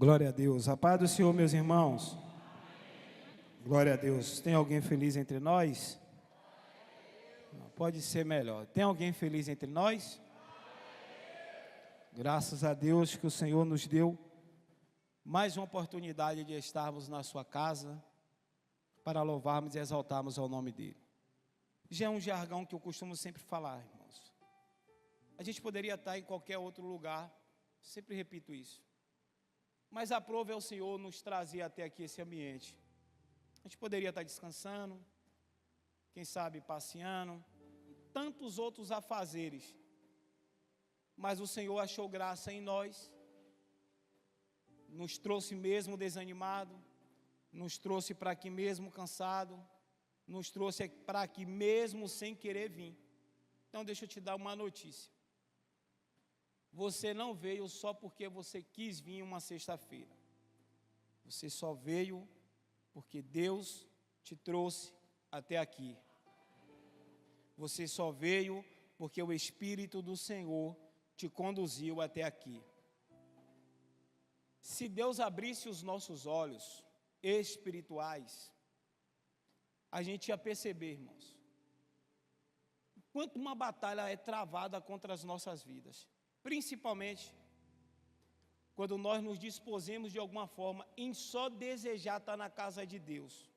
Glória a Deus. A paz do Senhor, meus irmãos. Glória a Deus. Tem alguém feliz entre nós? Pode ser melhor. Tem alguém feliz entre nós? Graças a Deus que o Senhor nos deu mais uma oportunidade de estarmos na sua casa para louvarmos e exaltarmos ao nome dele. Já é um jargão que eu costumo sempre falar, irmãos. A gente poderia estar em qualquer outro lugar, sempre repito isso. Mas aprove ao Senhor nos trazer até aqui esse ambiente. A gente poderia estar descansando, quem sabe passeando, tantos outros afazeres. Mas o Senhor achou graça em nós, nos trouxe mesmo desanimado, nos trouxe para aqui mesmo cansado, nos trouxe para aqui mesmo sem querer vir. Então deixa eu te dar uma notícia. Você não veio só porque você quis vir uma sexta-feira. Você só veio porque Deus te trouxe até aqui. Você só veio porque o Espírito do Senhor te conduziu até aqui. Se Deus abrisse os nossos olhos espirituais, a gente ia perceber, irmãos, quanto uma batalha é travada contra as nossas vidas. Principalmente quando nós nos dispusemos de alguma forma em só desejar estar na casa de Deus.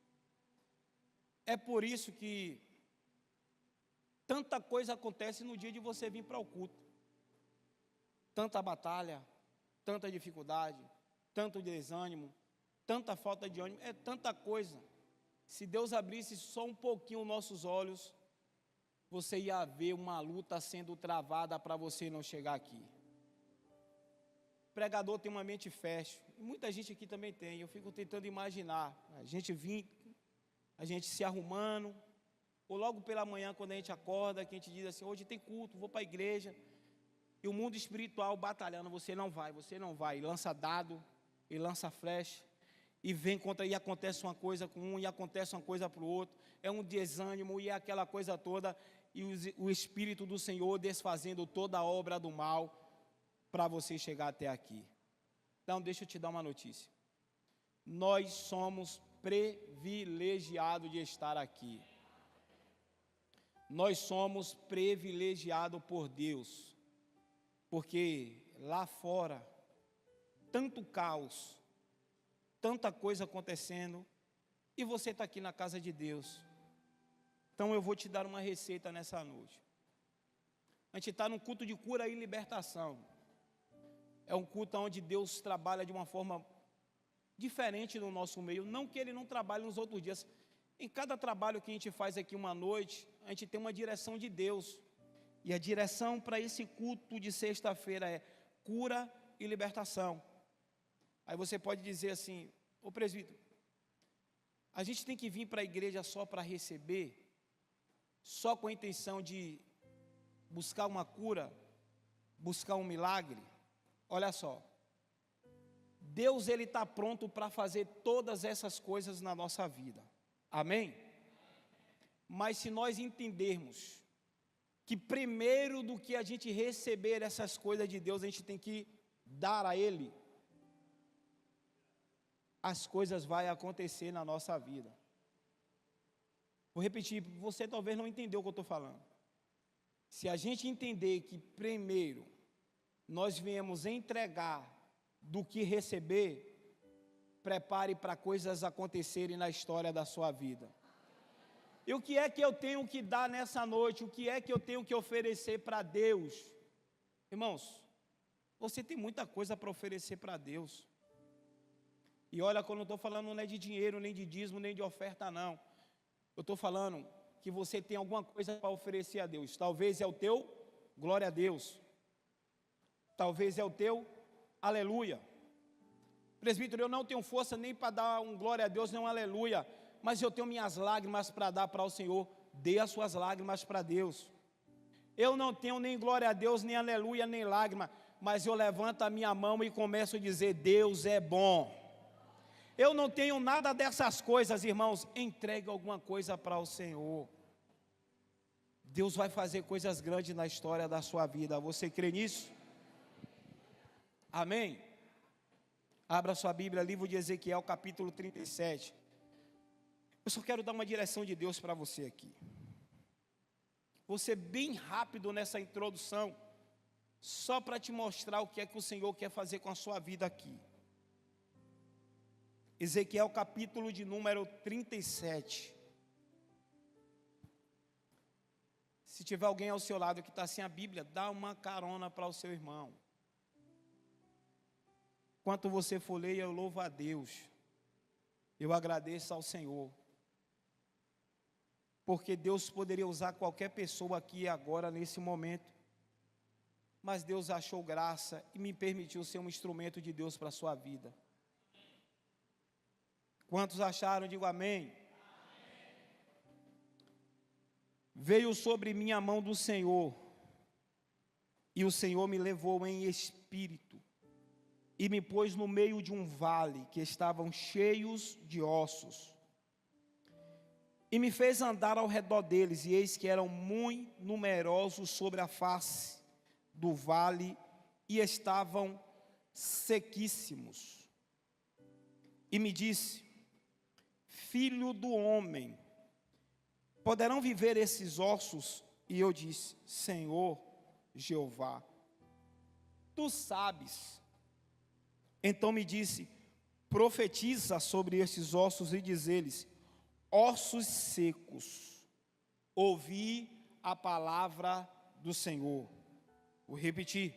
É por isso que tanta coisa acontece no dia de você vir para o culto. Tanta batalha, tanta dificuldade, tanto desânimo, tanta falta de ânimo, é tanta coisa. Se Deus abrisse só um pouquinho os nossos olhos, você ia ver uma luta sendo travada para você não chegar aqui. O pregador tem uma mente fértil, e muita gente aqui também tem. Eu fico tentando imaginar, a gente se arrumando, ou logo pela manhã quando a gente acorda, que a gente diz assim, hoje tem culto, vou para a igreja, e o mundo espiritual batalhando, você não vai, e lança dado, e lança flecha, e vem contra, e acontece uma coisa com um, e acontece uma coisa para o outro, é um desânimo, e é aquela coisa toda, e o Espírito do Senhor desfazendo toda a obra do mal, para você chegar até aqui. Então, deixa eu te dar uma notícia. Nós somos privilegiados de estar aqui. Nós somos privilegiados por Deus, porque lá fora, tanto caos, tanta coisa acontecendo, e você está aqui na casa de Deus. Então eu vou te dar uma receita nessa noite. A gente está num culto de cura e libertação. É um culto onde Deus trabalha de uma forma diferente no nosso meio. Não que Ele não trabalhe nos outros dias. Em cada trabalho que a gente faz aqui uma noite, a gente tem uma direção de Deus. E a direção para esse culto de sexta-feira é cura e libertação. Aí você pode dizer assim, ô presbítero, a gente tem que vir para a igreja só para receber? Só com a intenção de buscar uma cura, buscar um milagre? Olha só, Deus ele está pronto para fazer todas essas coisas na nossa vida, amém? Mas se nós entendermos que primeiro do que a gente receber essas coisas de Deus, a gente tem que dar a Ele, as coisas vão acontecer na nossa vida. Vou repetir, você talvez não entendeu o que eu estou falando. Se a gente entender que primeiro nós viemos entregar do que receber, prepare para coisas acontecerem na história da sua vida. E o que é que eu tenho que dar nessa noite? O que é que eu tenho que oferecer para Deus? Irmãos, você tem muita coisa para oferecer para Deus. E olha, quando eu estou falando não é de dinheiro, nem de dízimo, nem de oferta não. Eu estou falando que você tem alguma coisa para oferecer a Deus. Talvez é o teu glória a Deus. Talvez é o teu aleluia. Presbítero, eu não tenho força nem para dar um glória a Deus, nem um aleluia. Mas eu tenho minhas lágrimas para dar para o Senhor. Dê as suas lágrimas para Deus. Eu não tenho nem glória a Deus, nem aleluia, nem lágrima. Mas eu levanto a minha mão e começo a dizer, Deus é bom. Eu não tenho nada dessas coisas, irmãos. Entregue alguma coisa para o Senhor. Deus vai fazer coisas grandes na história da sua vida. Você crê nisso? Amém? Abra sua Bíblia, livro de Ezequiel, capítulo 37. Eu só quero dar uma direção de Deus para você aqui. Vou ser bem rápido nessa introdução, só para te mostrar o que é que o Senhor quer fazer com a sua vida aqui. Ezequiel, capítulo de número 37. Se tiver alguém ao seu lado que está sem a Bíblia, dá uma carona para o seu irmão. Enquanto você for ler, eu louvo a Deus. Eu agradeço ao Senhor. Porque Deus poderia usar qualquer pessoa aqui e agora, nesse momento. Mas Deus achou graça e me permitiu ser um instrumento de Deus para a sua vida. Quantos acharam? Digo amém. Veio sobre mim a mão do Senhor, e o Senhor me levou em espírito, e me pôs no meio de um vale, que estavam cheios de ossos, e me fez andar ao redor deles, e eis que eram muito numerosos sobre a face do vale, e estavam sequíssimos. E me disse: filho do homem, poderão viver esses ossos? E eu disse: Senhor Jeová, tu sabes. Então me disse: profetiza sobre estes ossos e diz-lhes: ossos secos, ouvi a palavra do Senhor. Vou repetir.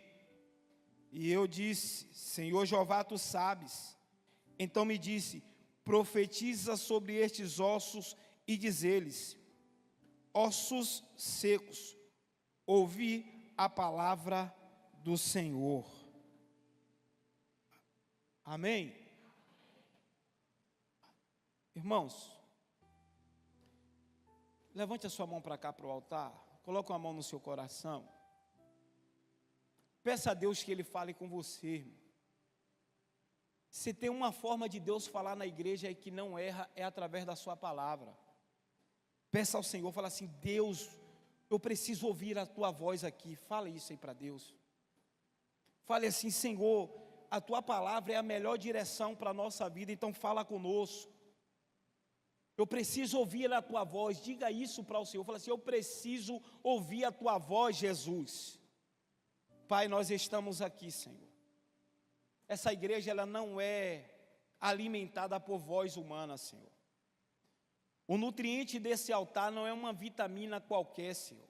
E eu disse: Senhor Jeová, tu sabes. Então me disse: profetiza sobre estes ossos e diz-lhes: ossos secos, ouvi a palavra do Senhor. Amém? Irmãos, levante a sua mão para cá, para o altar, coloque uma mão no seu coração, peça a Deus que Ele fale com você, irmão. Se tem uma forma de Deus falar na igreja e que não erra, é através da sua palavra. Peça ao Senhor, fala assim: Deus, eu preciso ouvir a tua voz aqui. Fale isso aí para Deus. Fale assim: Senhor, a tua palavra é a melhor direção para a nossa vida, então fala conosco. Eu preciso ouvir a tua voz. Diga isso para o Senhor. Fala assim: eu preciso ouvir a tua voz, Jesus. Pai, nós estamos aqui, Senhor. Essa igreja, ela não é alimentada por voz humana, Senhor. O nutriente desse altar não é uma vitamina qualquer, Senhor.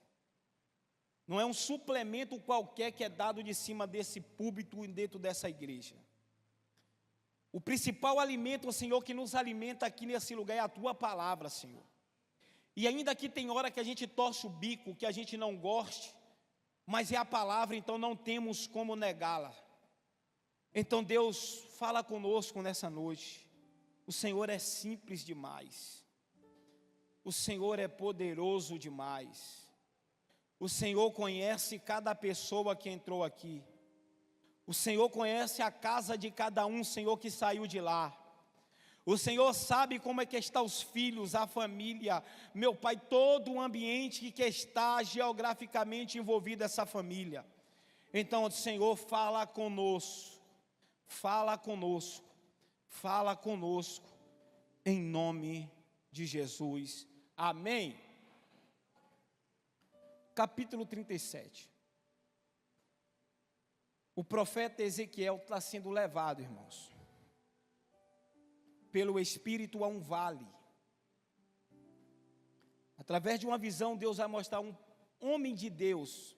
Não é um suplemento qualquer que é dado de cima desse púlpito e dentro dessa igreja. O principal alimento, Senhor, que nos alimenta aqui nesse lugar é a tua palavra, Senhor. E ainda que tem hora que a gente torce o bico, que a gente não goste, mas é a palavra, então não temos como negá-la. Então Deus, fala conosco nessa noite. O Senhor é simples demais. O Senhor é poderoso demais. O Senhor conhece cada pessoa que entrou aqui. O Senhor conhece a casa de cada um, Senhor, que saiu de lá. O Senhor sabe como é que estão os filhos, a família, meu Pai, todo o ambiente que está geograficamente envolvido essa família. Então, o Senhor, fala conosco. Fala conosco. Fala conosco. Em nome de Jesus. Amém. Capítulo 37. O profeta Ezequiel está sendo levado, irmãos, pelo Espírito a um vale. Através de uma visão, Deus vai mostrar um homem de Deus.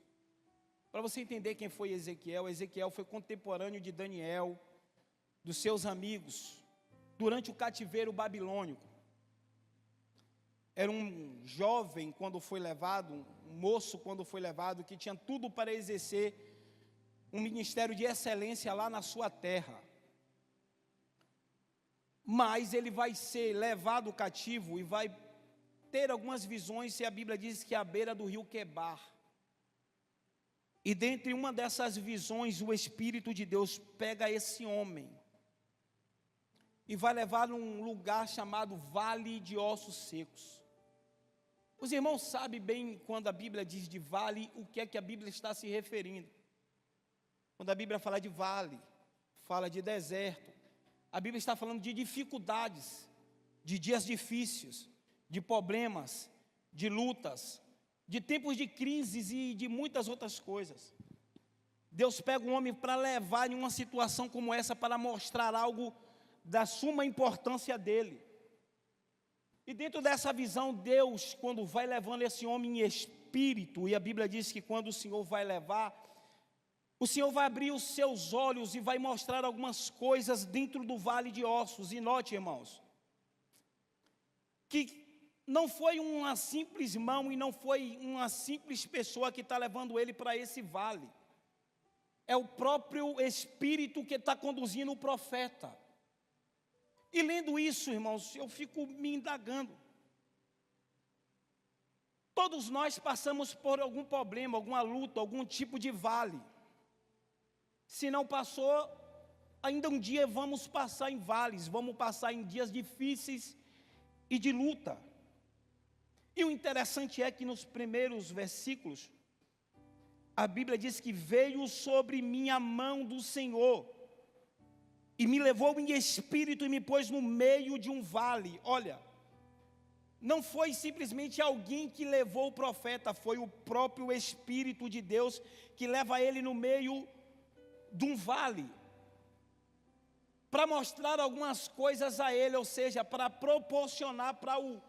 Para você entender quem foi Ezequiel, Ezequiel foi contemporâneo de Daniel, dos seus amigos, durante o cativeiro babilônico. Era um jovem quando foi levado, um moço quando foi levado, que tinha tudo para exercer um ministério de excelência lá na sua terra. Mas ele vai ser levado cativo e vai ter algumas visões, e a Bíblia diz que é à beira do rio Quebar. E dentre uma dessas visões, o Espírito de Deus pega esse homem e vai levar num lugar chamado Vale de Ossos Secos. Os irmãos sabem bem, quando a Bíblia diz de vale, o que é que a Bíblia está se referindo. Quando a Bíblia fala de vale, fala de deserto, A Bíblia está falando de dificuldades, de dias difíceis, de problemas, de lutas, de tempos de crises e de muitas outras coisas. Deus pega um homem para levar em uma situação como essa, para mostrar algo da suma importância dele. E dentro dessa visão, Deus, quando vai levando esse homem em espírito, e a Bíblia diz que quando o Senhor vai levar, o Senhor vai abrir os seus olhos e vai mostrar algumas coisas dentro do vale de ossos. E note, irmãos, que não foi uma simples mão e não foi uma simples pessoa que está levando ele para esse vale. É o próprio Espírito que está conduzindo o profeta. E lendo isso, irmãos, eu fico me indagando. Todos nós passamos por algum problema, alguma luta, algum tipo de vale. Se não passou, ainda um dia vamos passar em vales, vamos passar em dias difíceis e de luta. E o interessante é que nos primeiros versículos, a Bíblia diz que veio sobre mim a mão do Senhor, e me levou em espírito e me pôs no meio de um vale. Olha, não foi simplesmente alguém que levou o profeta, foi o próprio Espírito de Deus que leva ele no meio de um vale, para mostrar algumas coisas a ele, ou seja, para proporcionar para o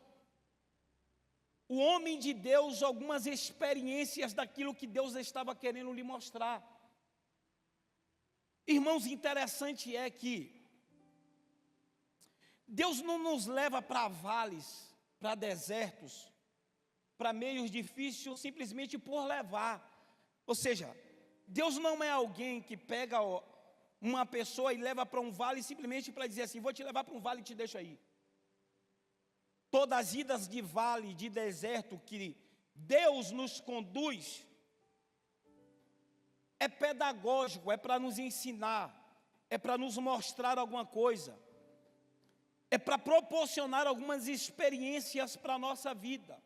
homem de Deus algumas experiências daquilo que Deus estava querendo lhe mostrar. Irmãos, interessante é que Deus não nos leva para vales, para desertos, para meios difíceis, simplesmente por levar. Ou seja, Deus não é alguém que pega uma pessoa e leva para um vale simplesmente para dizer assim, vou te levar para um vale e te deixo aí. Todas as idas de vale, de deserto que Deus nos conduz, é pedagógico, é para nos ensinar, é para nos mostrar alguma coisa, é para proporcionar algumas experiências para a nossa vida.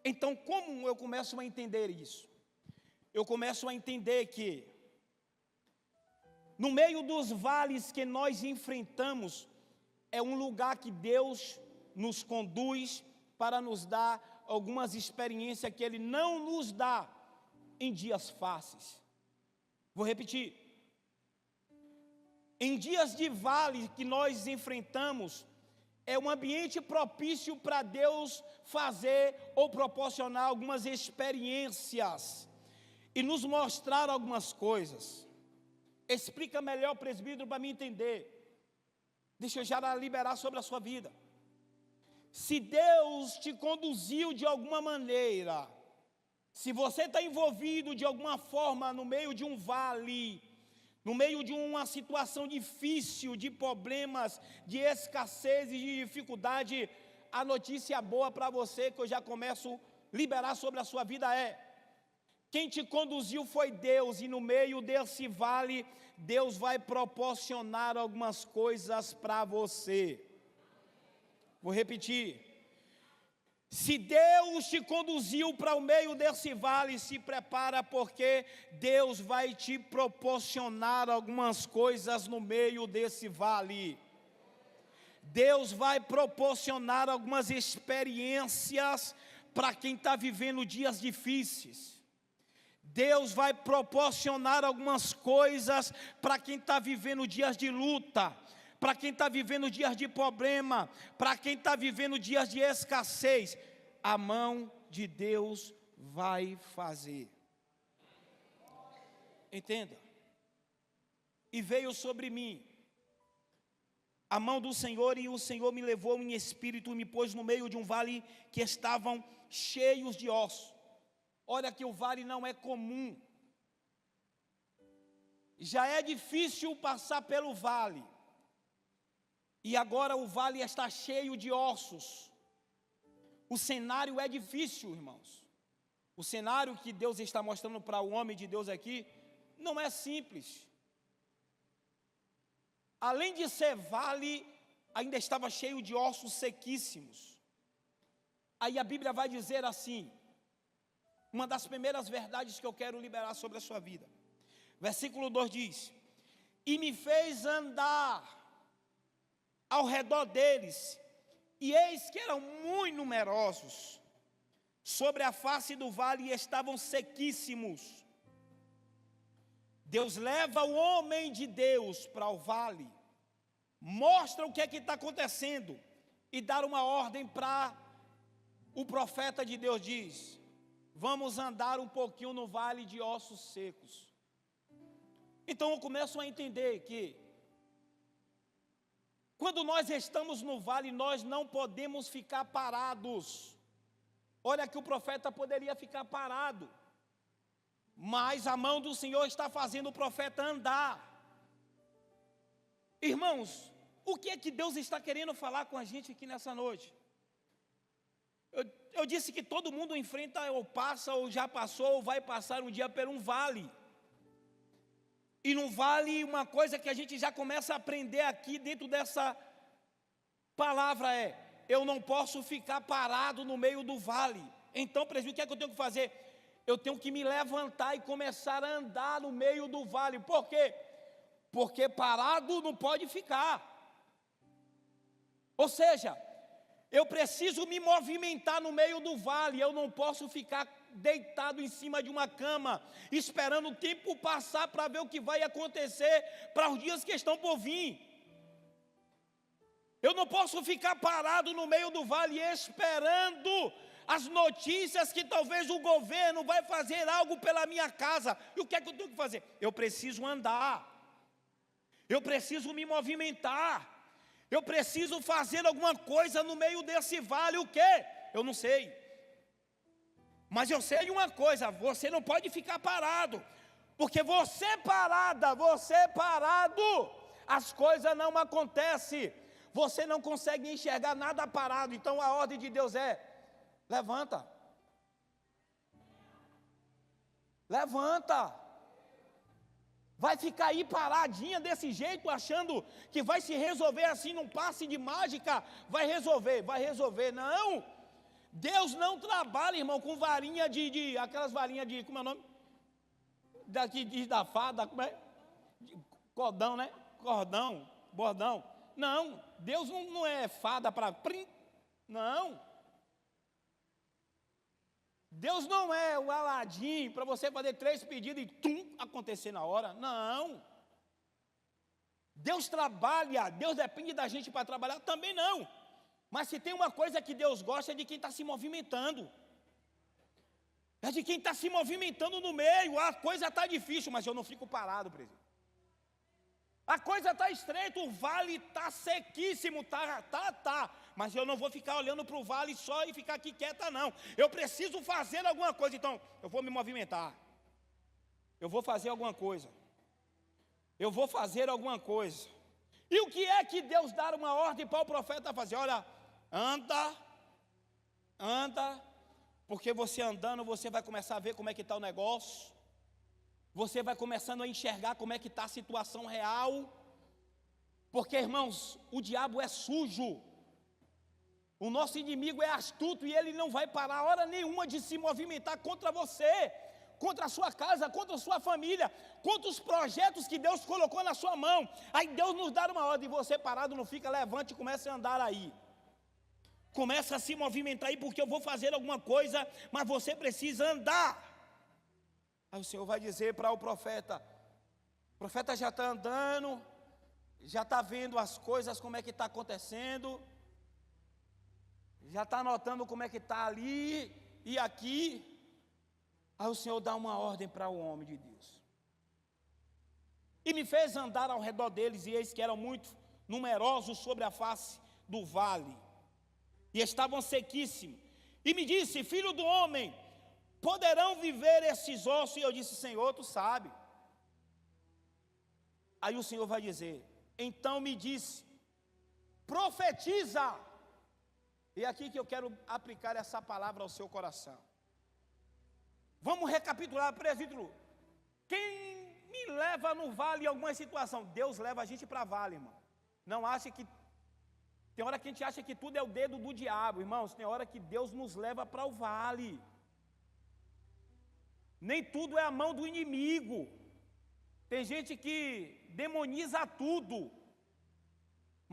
Então, como eu começo a entender isso? Eu começo a entender que, no meio dos vales que nós enfrentamos, é um lugar que Deus nos conduz para nos dar algumas experiências que Ele não nos dá em dias fáceis. Vou repetir. Em dias de vale que nós enfrentamos, é um ambiente propício para Deus fazer ou proporcionar algumas experiências e nos mostrar algumas coisas. Explica melhor, presbítero, para mim entender. Deixa eu já liberar sobre a sua vida. Se Deus te conduziu de alguma maneira, se você está envolvido de alguma forma no meio de um vale, no meio de uma situação difícil, de problemas, de escassez e de dificuldade, a notícia boa para você, que eu já começo a liberar sobre a sua vida é: quem te conduziu foi Deus, e no meio desse vale, Deus vai proporcionar algumas coisas para você. Vou repetir. Se Deus te conduziu para o meio desse vale, se prepara, porque Deus vai te proporcionar algumas coisas no meio desse vale. Deus vai proporcionar algumas experiências para quem está vivendo dias difíceis. Deus vai proporcionar algumas coisas para quem está vivendo dias de luta, para quem está vivendo dias de problema, para quem está vivendo dias de escassez. A mão de Deus vai fazer. Entenda. E veio sobre mim a mão do Senhor, e o Senhor me levou em espírito e me pôs no meio de um vale que estavam cheios de ossos. Olha que o vale não é comum. Já é difícil passar pelo vale. E agora o vale está cheio de ossos. O cenário é difícil, irmãos. O cenário que Deus está mostrando para o homem de Deus aqui não é simples. Além de ser vale, ainda estava cheio de ossos sequíssimos. Aí a Bíblia vai dizer assim, uma das primeiras verdades que eu quero liberar sobre a sua vida. Versículo 2 diz: e me fez andar ao redor deles, e eis que eram muito numerosos sobre a face do vale e estavam sequíssimos. Deus leva o homem de Deus para o vale, mostra o que é que está acontecendo e dá uma ordem para o profeta de Deus. Diz: vamos andar um pouquinho no vale de ossos secos. Então eu começo a entender que quando nós estamos no vale, nós não podemos ficar parados. Olha que o profeta poderia ficar parado, mas a mão do Senhor está fazendo o profeta andar. Irmãos, o que é que Deus está querendo falar com a gente aqui nessa noite? Eu disse que todo mundo enfrenta, ou passa, ou já passou, ou vai passar um dia por um vale. E no vale, uma coisa que a gente já começa a aprender aqui dentro dessa palavra é: eu não posso ficar parado no meio do vale. Então, presbítero, o que é que eu tenho que fazer? Eu tenho que me levantar e começar a andar no meio do vale. Por quê? Porque parado não pode ficar. Ou seja, eu preciso me movimentar no meio do vale. Eu não posso ficar deitado em cima de uma cama, esperando o tempo passar para ver o que vai acontecer para os dias que estão por vir. Eu não posso ficar parado no meio do vale esperando as notícias que talvez o governo vai fazer algo pela minha casa. E o que é que eu tenho que fazer? Eu preciso andar. Eu preciso me movimentar. Eu preciso fazer alguma coisa no meio desse vale. O quê? Eu não sei. Mas eu sei uma coisa: você não pode ficar parado. Porque você parado, as coisas não acontecem. Você não consegue enxergar nada parado. Então a ordem de Deus é: levanta. Levanta. Vai ficar aí paradinha desse jeito, achando que vai se resolver assim, num passe de mágica, vai resolver, não. Deus não trabalha, irmão, com varinha aquelas varinhas de, como é o nome? Daqui da fada, como é? Cordão, né? Cordão, bordão. Não, Deus não é fada para não. Deus não é o Aladim para você fazer 3 pedidos e acontecer na hora. Não. Deus trabalha, Deus depende da gente para trabalhar, também não. Mas se tem uma coisa que Deus gosta, é de quem está se movimentando. É de quem está se movimentando no meio. A coisa está difícil, mas eu não fico parado, presidente. A coisa está estreita, o vale está sequíssimo, tá. Mas eu não vou ficar olhando para o vale só e ficar aqui quieta, não. Eu preciso fazer alguma coisa, então eu vou me movimentar. Eu vou fazer alguma coisa. E o que é que Deus dá uma ordem para o profeta fazer? Olha, anda, porque você andando, você vai começar a ver como é que está o negócio. Você vai começando a enxergar como é que está a situação real. Porque, irmãos, o diabo é sujo. O nosso inimigo é astuto e ele não vai parar hora nenhuma de se movimentar contra você, contra a sua casa, contra a sua família, contra os projetos que Deus colocou na sua mão. Aí Deus nos dá uma ordem e você parado não fica, levante e comece a andar aí. Começa a se movimentar aí, porque eu vou fazer alguma coisa, mas você precisa andar. Aí o Senhor vai dizer para o profeta já está andando, já está vendo as coisas, como é que está acontecendo, já está notando como é que está ali e aqui. Aí o Senhor dá uma ordem para o homem de Deus. E me fez andar ao redor deles, e eis que eram muito numerosos sobre a face do vale, e estavam sequíssimos. E me disse: filho do homem, poderão viver esses ossos? E eu disse: Senhor, tu sabe. Aí o Senhor vai dizer: então me disse, profetiza. E é aqui que eu quero aplicar essa palavra ao seu coração. Vamos recapitular, presbítero. Quem me leva no vale em alguma situação? Deus leva a gente para vale, irmão. Não ache que... Tem hora que a gente acha que tudo é o dedo do diabo, irmãos. Tem hora que Deus nos leva para o vale. Nem tudo é a mão do inimigo. Tem gente que demoniza tudo.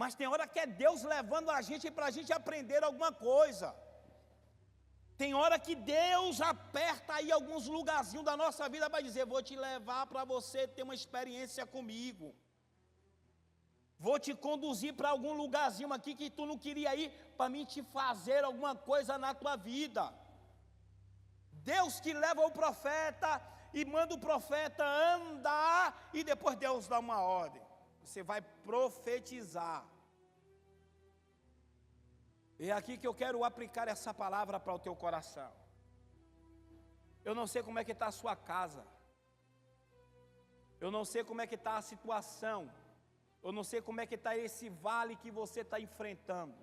Mas tem hora que é Deus levando a gente para a gente aprender alguma coisa. Tem hora que Deus aperta aí alguns lugarzinhos da nossa vida para dizer: vou te levar para você ter uma experiência comigo. Vou te conduzir para algum lugarzinho aqui que tu não queria ir, para mim te fazer alguma coisa na tua vida. Deus que leva o profeta e manda o profeta andar, e depois Deus dá uma ordem: você vai profetizar. É aqui que eu quero aplicar essa palavra para o teu coração. Eu não sei como é que está a sua casa. Eu não sei como é que está a situação. Eu não sei como é que está esse vale que você está enfrentando.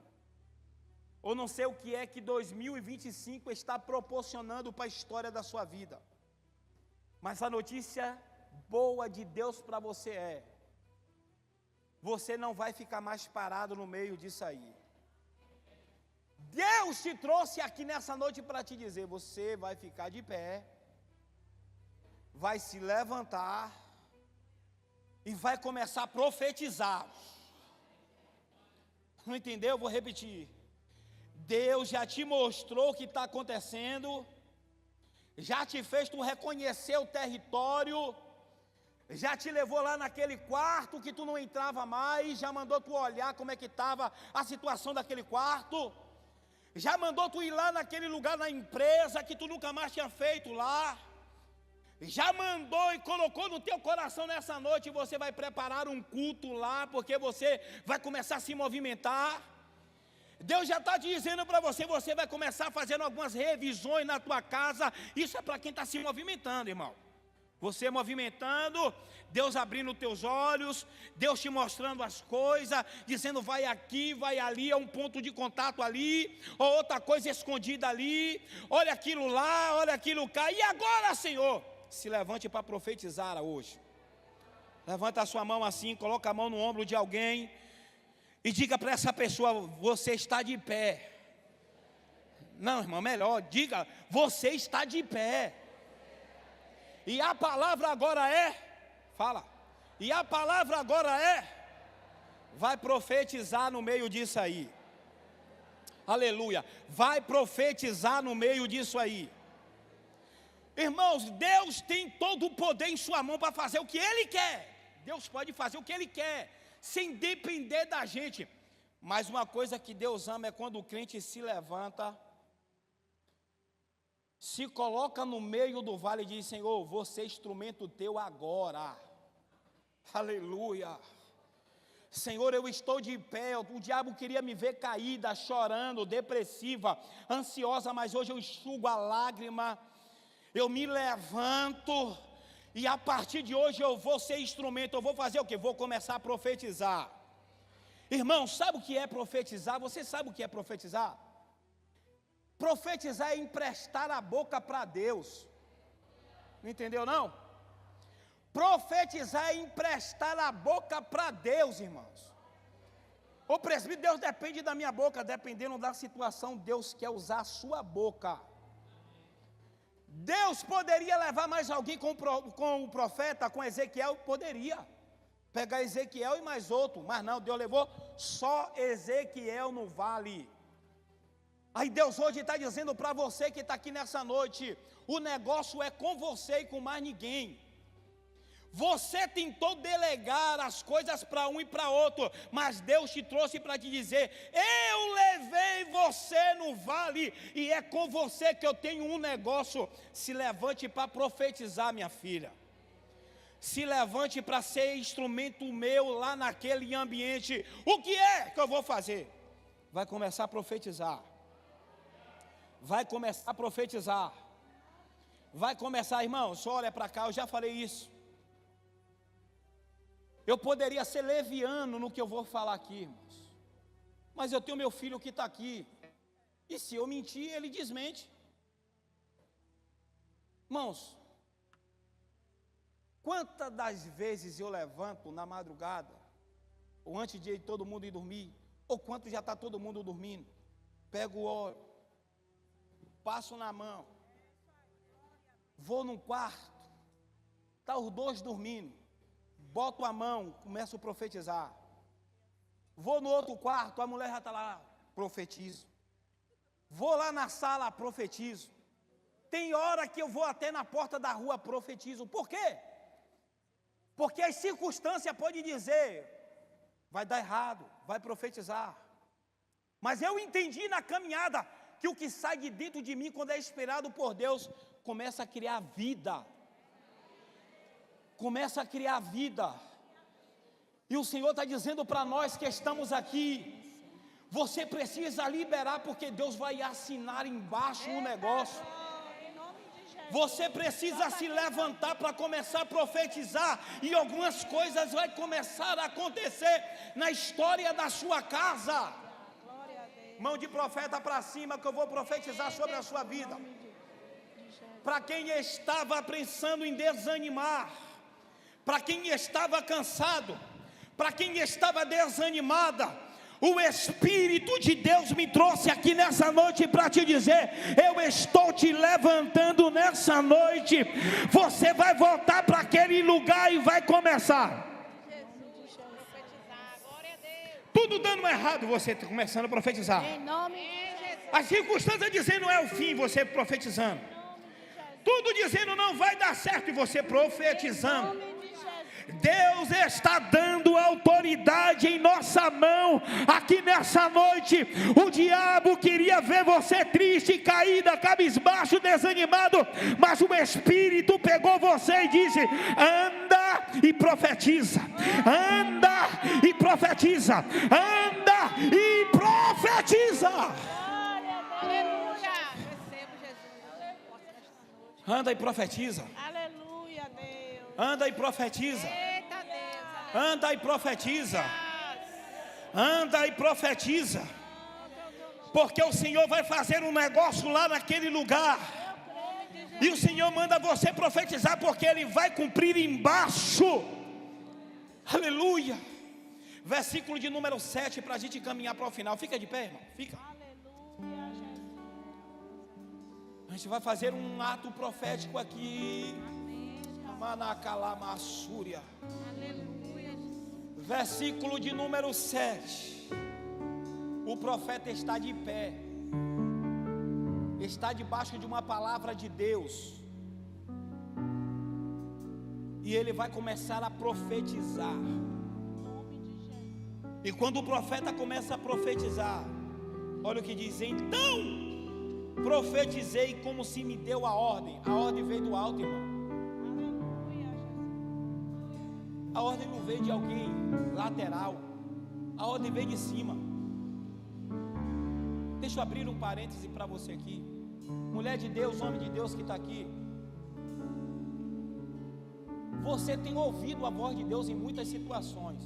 Eu não sei o que é que 2025 está proporcionando para a história da sua vida. Mas a notícia boa de Deus para você é: você não vai ficar mais parado no meio disso aí. Deus te trouxe aqui nessa noite para te dizer: você vai ficar de pé, vai se levantar e vai começar a profetizar. Não entendeu? Eu vou repetir. Deus já te mostrou o que está acontecendo, já te fez tu reconhecer o território, já te levou lá naquele quarto que tu não entrava mais, já mandou tu olhar como é que estava a situação daquele quarto, já mandou tu ir lá naquele lugar na empresa que tu nunca mais tinha feito lá, já mandou e colocou no teu coração nessa noite: você vai preparar um culto lá, porque você vai começar a se movimentar. Deus já está dizendo para você: você vai começar fazendo algumas revisões na tua casa. Isso é para quem está se movimentando, irmão. Você movimentando, Deus abrindo os teus olhos, Deus te mostrando as coisas, dizendo: vai aqui, vai ali, é um ponto de contato ali, ou outra coisa escondida ali, olha aquilo lá, olha aquilo cá. E agora, Senhor, se levante para profetizar hoje. Levanta a sua mão assim, coloca a mão no ombro de alguém e diga para essa pessoa: você está de pé. Não, irmão, melhor, diga: você está de pé. E a palavra agora é, fala, e a palavra agora é, vai profetizar no meio disso aí. Aleluia, vai profetizar no meio disso aí. Irmãos, Deus tem todo o poder em sua mão para fazer o que Ele quer. Deus pode fazer o que Ele quer, sem depender da gente. Mas uma coisa que Deus ama é quando o crente se levanta, se coloca no meio do vale e diz: Senhor, você é instrumento teu agora. Aleluia. Senhor, eu estou de pé. O diabo queria me ver caída, chorando, depressiva, ansiosa, mas hoje eu enxugo a lágrima, eu me levanto, e a partir de hoje eu vou ser instrumento. Eu vou fazer o quê? Vou começar a profetizar. Irmão, sabe o que é profetizar? Você sabe o que é profetizar? Profetizar é emprestar a boca para Deus. Não entendeu não? Profetizar é emprestar a boca para Deus, irmãos. Ô presbítero, Deus depende da minha boca. Dependendo da situação, Deus quer usar a sua boca. Deus poderia levar mais alguém com o profeta, com Ezequiel? Poderia. Pegar Ezequiel e mais outro. Mas não, Deus levou só Ezequiel no vale. Aí Deus hoje está dizendo para você que está aqui nessa noite: o negócio é com você e com mais ninguém. Você tentou delegar as coisas para um e para outro, mas Deus te trouxe para te dizer: eu levei você no vale, e é com você que eu tenho um negócio. Se levante para profetizar, minha filha. Se levante para ser instrumento meu lá naquele ambiente. O que é que eu vou fazer? Vai começar a profetizar. Vai começar a profetizar. Vai começar, irmão, só olha para cá, eu já falei isso. Eu poderia ser leviano no que eu vou falar aqui, irmãos, mas eu tenho meu filho que está aqui, e se eu mentir, ele desmente. Irmãos, quantas das vezes eu levanto na madrugada, ou antes de todo mundo ir dormir, ou quanto já está todo mundo dormindo, pego o óleo, passo na mão, vou num quarto, está os dois dormindo, boto a mão, começo a profetizar. Vou no outro quarto, a mulher já está lá, profetizo. Vou lá na sala, profetizo. Tem hora que eu vou até na porta da rua, profetizo. Por quê? Porque as circunstâncias podem dizer, vai dar errado, vai profetizar. Mas eu entendi na caminhada que o que sai de dentro de mim, quando é esperado por Deus, começa a criar vida. Começa a criar vida. E o Senhor está dizendo para nós que estamos aqui, você precisa liberar, porque Deus vai assinar embaixo um negócio. Você precisa se levantar para começar a profetizar, e algumas coisas vão começar a acontecer na história da sua casa. Mão de profeta para cima, que eu vou profetizar sobre a sua vida. Para quem estava pensando em desanimar, para quem estava cansado, para quem estava desanimada, o Espírito de Deus me trouxe aqui nessa noite para te dizer, eu estou te levantando nessa noite. Você vai voltar para aquele lugar e vai começar. Tudo dando errado, você está começando a profetizar. Em nome de Jesus. As circunstâncias dizendo não é o fim, você profetizando. Tudo dizendo não vai dar certo, e você profetizando. Deus está dando autoridade em nossa mão aqui nessa noite. O diabo queria ver você triste, caída, cabisbaixo, desanimado, mas o Espírito pegou você e disse, anda e profetiza, anda e profetiza, anda e profetiza. Aleluia. Recebo Jesus. Anda e profetiza. Aleluia, Deus. Anda e profetiza. Eita, Deus. Anda e profetiza. Anda e profetiza. Porque o Senhor vai fazer um negócio lá naquele lugar. E o Senhor manda você profetizar, porque Ele vai cumprir embaixo. Aleluia. Versículo de número 7, para a gente caminhar para o final. Fica de pé, irmão. Fica. Aleluia, Jesus. A gente vai fazer um ato profético aqui. Manacalamassúria. Aleluia. Versículo de número 7. O profeta está de pé, está debaixo de uma palavra de Deus, e ele vai começar a profetizar. E quando o profeta começa a profetizar, olha o que diz: então profetizei como se me deu a ordem. A ordem veio do alto, irmão. A ordem não veio de alguém lateral, a ordem veio de cima. Deixa eu abrir um parêntese para você aqui. Mulher de Deus, homem de Deus que está aqui, você tem ouvido a voz de Deus em muitas situações.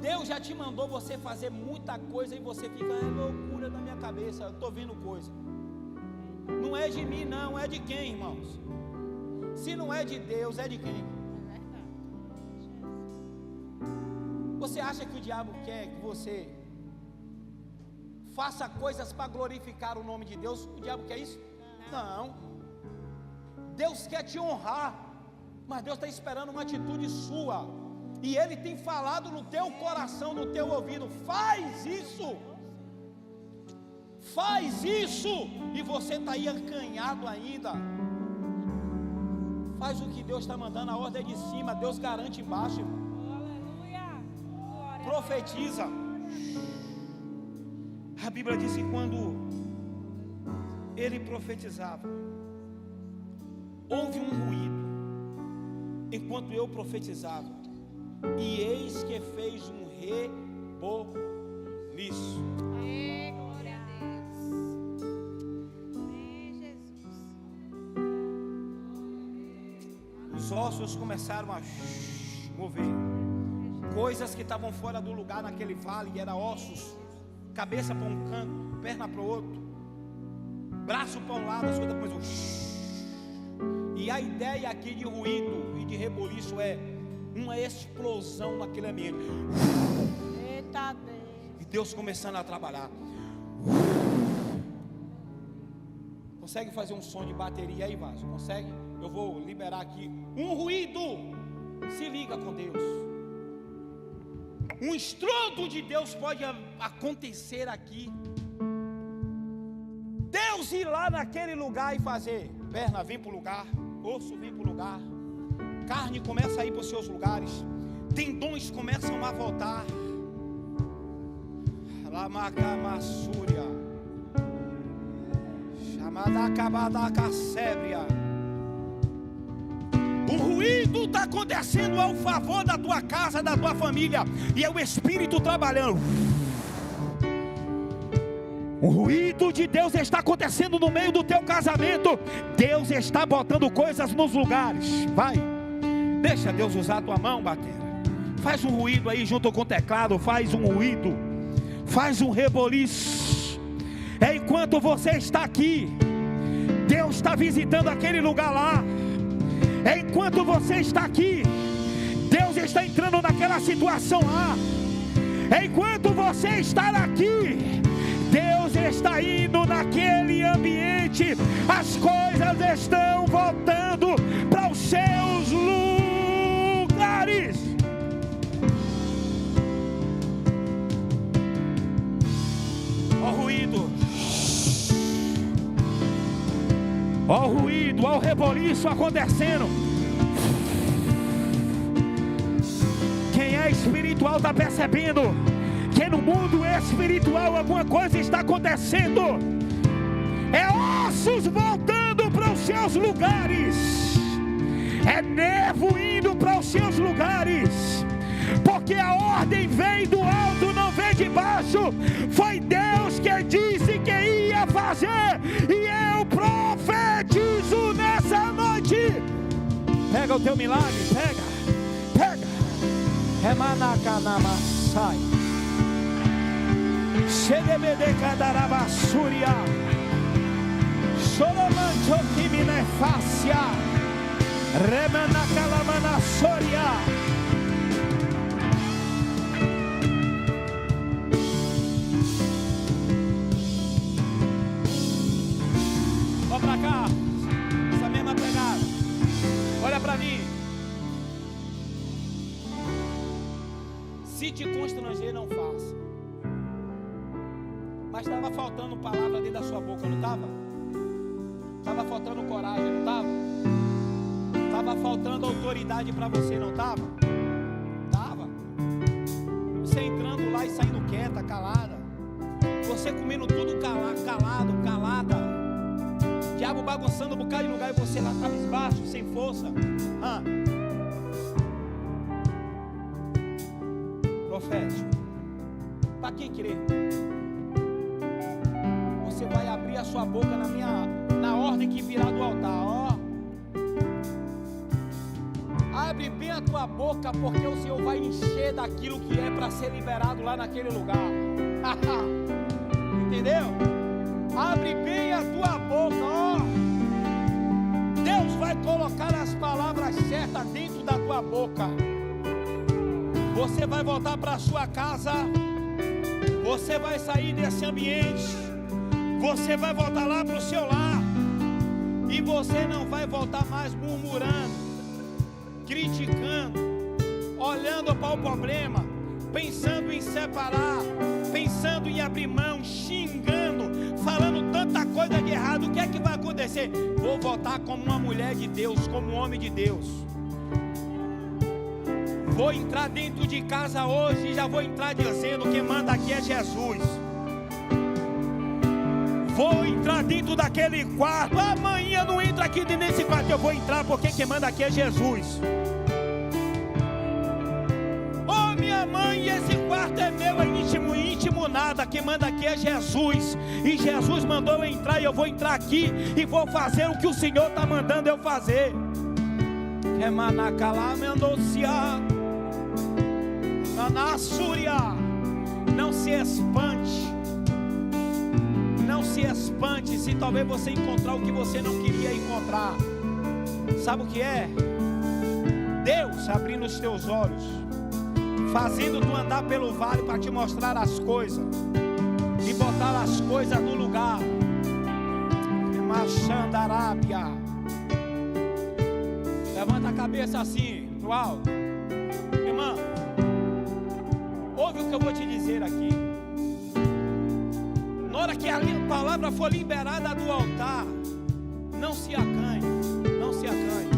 Deus já te mandou você fazer muita coisa e você fica, é loucura da minha cabeça, eu estou vendo coisa. Não é de mim não, é de quem, irmãos? Se não é de Deus, é de quem? Você acha que o diabo quer que você faça coisas para glorificar o nome de Deus? O diabo quer isso? Não. Deus quer te honrar, mas Deus está esperando uma atitude sua. E Ele tem falado no teu coração, no teu ouvido: faz isso. Faz isso. E você está aí acanhado ainda. Faz o que Deus está mandando, a ordem é de cima, Deus garante embaixo. Profetiza. A Bíblia diz que quando ele profetizava, houve um ruído enquanto eu profetizava, e eis que fez um reboliço. Glória a Deus. Jesus. Os ossos começaram a mover. Coisas que estavam fora do lugar naquele vale, era ossos, cabeça para um canto, perna para o outro, braço para um lado, as coisas depois. E a ideia aqui de ruído e de reboliço é uma explosão naquele ambiente. Eita, Deus. E Deus começando a trabalhar. Consegue fazer um som de bateria aí, Vasco? Consegue? Eu vou liberar aqui um ruído. Se liga com Deus. Um estrondo de Deus pode acontecer aqui. Deus ir lá naquele lugar e fazer: perna vem para o lugar, osso vem para o lugar, carne começa a ir para os seus lugares, tendões começam a voltar. Lamacamassúria, chamada Cabadacacébria. O ruído está acontecendo ao favor da tua casa, da tua família, e é o Espírito trabalhando. O ruído de Deus está acontecendo no meio do teu casamento. Deus está botando coisas nos lugares. Vai, deixa Deus usar a tua mão, batera. Faz um ruído aí junto com o teclado. Faz um ruído, faz um reboliço. É enquanto você está aqui, Deus está visitando aquele lugar lá. É enquanto você está aqui, Deus está entrando naquela situação lá. É enquanto você está aqui, Deus está indo naquele ambiente. As coisas estão voltando para os seus lugares. Ó ruído, ó ruído, ó reboliço acontecendo. Quem é espiritual está percebendo que no mundo espiritual alguma coisa está acontecendo. É ossos voltando para os seus lugares, é nervo indo para os seus lugares, porque a ordem vem do alto, não vem de baixo. Foi Deus que disse que ia fazer, e eu profetizo nessa noite. Pega o teu milagre, pega. Remanacanamasai, Xedebede Cadarabassúria, Solomanchoquiminefácia, Remanacalamanassoria. Vamos pra cá, essa mesma pegada. Olha pra mim. Se te constranger, não faça. Mas estava faltando palavra dentro da sua boca, não estava? Estava faltando coragem, não estava? Estava faltando autoridade para você, não estava? Estava. Você entrando lá e saindo quieta, calada. Você comendo tudo calado, calada. Diabo bagunçando um bocado de lugar e você lá cabisbaixo, sem força. Profético. Para quem crê, você vai abrir a sua boca na ordem que virá do altar, ó. Abre bem a tua boca, porque o Senhor vai encher daquilo que é para ser liberado lá naquele lugar. Entendeu? Abre bem a tua boca, ó. Deus vai colocar as palavras certas dentro da tua boca. Você vai voltar para a sua casa. Você vai sair desse ambiente. Você vai voltar lá para o seu lar. E você não vai voltar mais murmurando, criticando, olhando para o problema, pensando em separar, pensando em abrir mão, xingando, falando tanta coisa de errado. O que é que vai acontecer? Vou voltar como uma mulher de Deus, como um homem de Deus. Vou entrar dentro de casa hoje e já vou entrar dizendo: quem manda aqui é Jesus. Vou entrar dentro daquele quarto. Amanhã não entra aqui nesse quarto. Eu vou entrar porque quem manda aqui é Jesus. Oh, minha mãe, esse quarto é meu, é íntimo, íntimo nada. Quem manda aqui é Jesus. E Jesus mandou eu entrar e eu vou entrar aqui e vou fazer o que o Senhor está mandando eu fazer. É manacalá, mendocia. Nassúria, não se espante. Não se espante se talvez você encontrar o que você não queria encontrar. Sabe o que é? Deus abrindo os teus olhos, fazendo tu andar pelo vale para te mostrar as coisas e botar as coisas no lugar. Machandarábia. Levanta a cabeça assim, no alto. Irmã, que eu vou te dizer aqui. Na hora que a palavra for liberada do altar, não se acanhe, não se acanhe.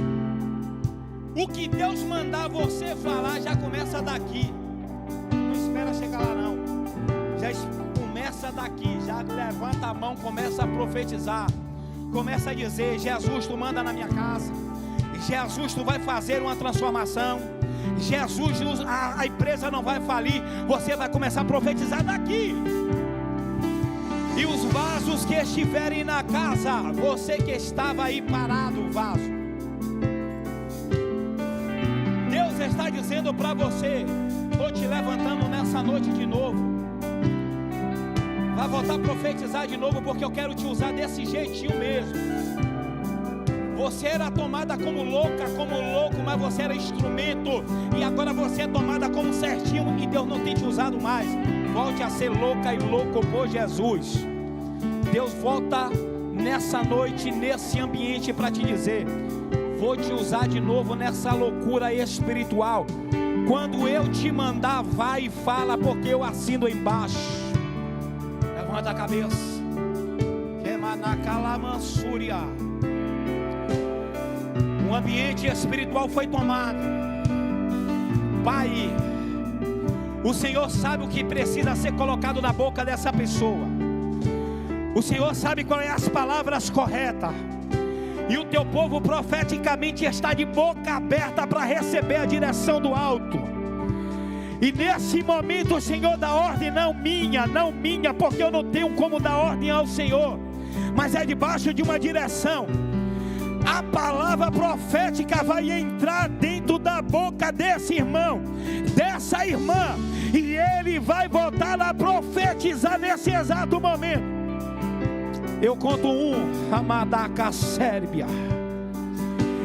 O que Deus mandar você falar já começa daqui. Não espera chegar lá não. Já começa daqui, já levanta a mão, começa a profetizar. Começa a dizer: Jesus, tu manda na minha casa. Jesus, tu vai fazer uma transformação. Jesus, a empresa não vai falir. Você vai começar a profetizar daqui. E os vasos que estiverem na casa, você que estava aí parado, vaso, Deus está dizendo para você: estou te levantando nessa noite de novo. Vai voltar a profetizar de novo, porque eu quero te usar desse jeitinho mesmo. Você era tomada como louca, como louco, mas você era instrumento. E agora você é tomada como certinho, e Deus não tem te usado mais. Volte a ser louca e louco por Jesus. Deus volta nessa noite, nesse ambiente, para te dizer: vou te usar de novo nessa loucura espiritual. Quando eu te mandar, vai e fala, porque eu assino embaixo. Levanta a cabeça. Um ambiente espiritual foi tomado. Pai, o Senhor sabe o que precisa ser colocado na boca dessa pessoa. O Senhor sabe quais são as palavras corretas. E o teu povo profeticamente está de boca aberta para receber a direção do alto. E nesse momento o Senhor dá ordem, não minha, porque eu não tenho como dar ordem ao Senhor, mas é debaixo de uma direção. A palavra profética vai entrar dentro da boca desse irmão, dessa irmã, e ele vai voltar a profetizar nesse exato momento. Eu conto 1, Amadaca Sérbia.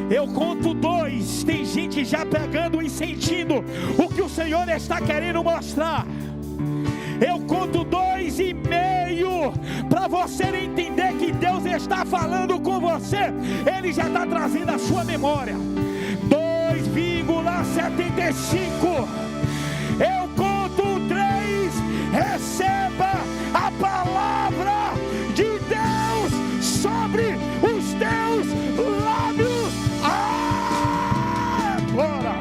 Eu conto 2, tem gente já pegando e sentindo o que o Senhor está querendo mostrar. Eu conto 2,5 para você entender que Deus está falando com você. Ele já está trazendo a sua memória. 2,75. Eu conto 3. Receba a palavra de Deus sobre os teus lábios. Agora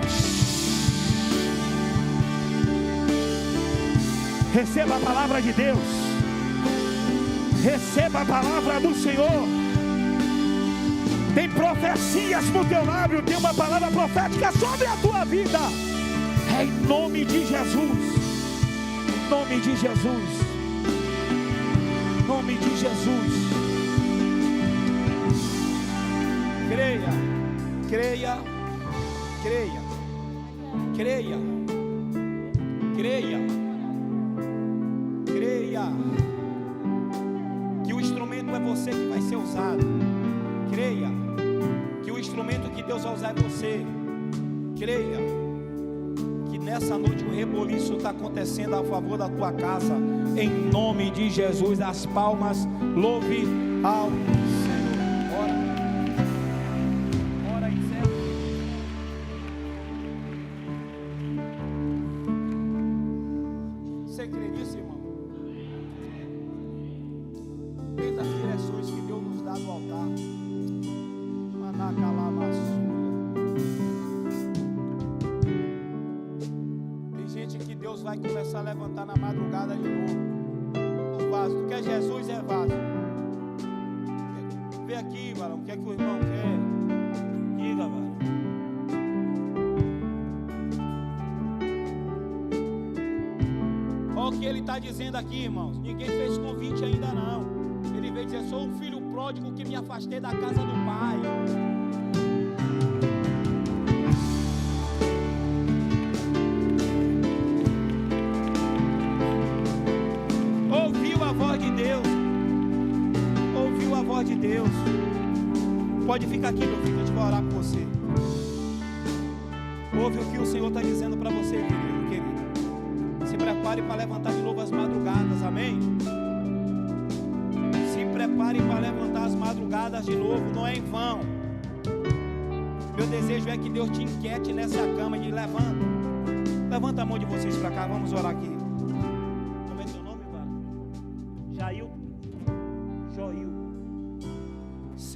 receba a palavra de Deus. Receba a palavra do Senhor. Tem profecias no teu lábio. Tem uma palavra profética sobre a tua vida. É em nome de Jesus. Em nome de Jesus. Em nome de Jesus. Creia, creia, creia, creia, creia, creia, que o instrumento é você que vai ser usado. Creia, que o instrumento que Deus vai usar é você. Creia, que nessa noite o reboliço está acontecendo a favor da tua casa. Em nome de Jesus, as palmas, louve ao Senhor. Ora e serve. Você crê nisso, irmão? Tenta as direções que Deus nos dá no altar. Tem gente que Deus vai começar a levantar na madrugada de novo. Os vasos. Tu quer Jesus? É vaso. Vê aqui, varão. O que é que o irmão quer? Diga, varão. Olha o que ele está dizendo aqui, irmãos. Ninguém fez convite ainda não. Ele veio dizer: sou um filho pródigo que me afastei da casa do pai. Ouviu a voz de Deus. Ouviu a voz de Deus. Pode ficar aqui, meu filho, a gente vai orar por você. Ouve o que o Senhor está dizendo para você, querido. Se prepare para levantar de novo as madrugadas, amém? Se prepare para levantar as madrugadas de novo, não é em vão. Meu desejo é que Deus te inquiete nessa cama e levanta. Levanta a mão de vocês para cá, vamos orar aqui.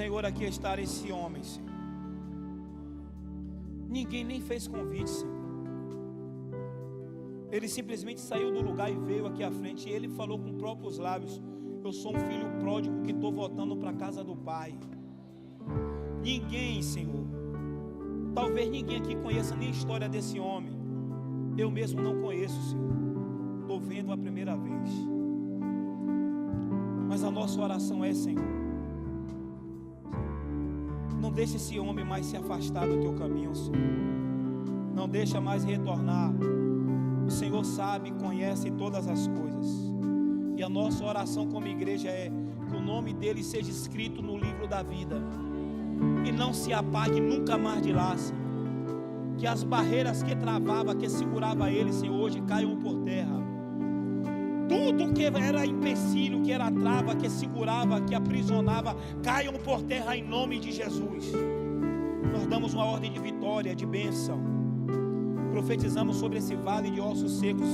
Senhor, aqui está esse homem, Senhor. Ninguém nem fez convite, Senhor. Ele simplesmente saiu do lugar e veio aqui à frente. E ele falou com próprios lábios: eu sou um filho pródigo que estou voltando para a casa do Pai. Ninguém, Senhor, talvez ninguém aqui conheça nem a história desse homem. Eu mesmo não conheço, Senhor. Estou vendo a primeira vez. Mas a nossa oração é, Senhor, não deixe esse homem mais se afastar do teu caminho, Senhor. Não deixa mais retornar. O Senhor sabe e conhece todas as coisas. E a nossa oração como igreja é que o nome dele seja escrito no livro da vida e não se apague nunca mais de lá, Senhor. Que as barreiras que travava, que segurava ele, Senhor, hoje caiam por terra. Tudo que era empecilho, que era trava, que segurava, que aprisionava, caiam por terra em nome de Jesus. Nós damos uma ordem de vitória, de bênção. Profetizamos sobre esse vale de ossos secos.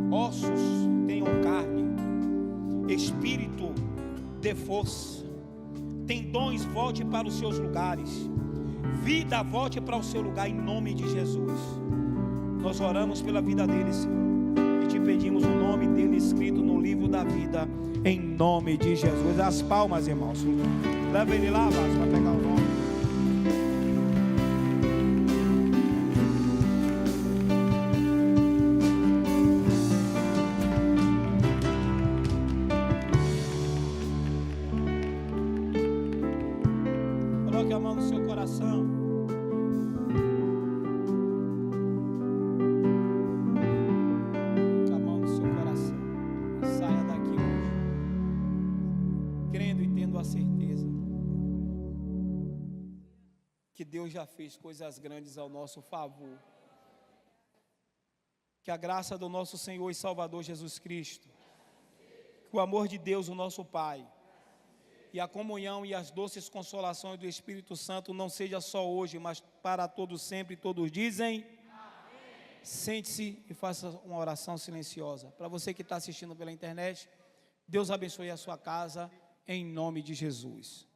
Ossos tenham carne, espírito dê força, tendões volte para os seus lugares, vida volte para o seu lugar em nome de Jesus. Nós oramos pela vida dele, Senhor, e te pedimos o nome dele escrito no livro da vida, em nome de Jesus. As palmas, irmãos. Leva ele lá, Vasco, para pegar o nome. Coloque a mão no seu coração. Com a mão no seu coração. E saia daqui hoje, crendo e tendo a certeza que Deus já fez coisas grandes ao nosso favor. Que a graça do nosso Senhor e Salvador Jesus Cristo, que o amor de Deus, o nosso Pai, e a comunhão e as doces consolações do Espírito Santo não seja só hoje, mas para todos sempre. Todos dizem amém. Sente-se e faça uma oração silenciosa. Para você que está assistindo pela internet, Deus abençoe a sua casa, em nome de Jesus.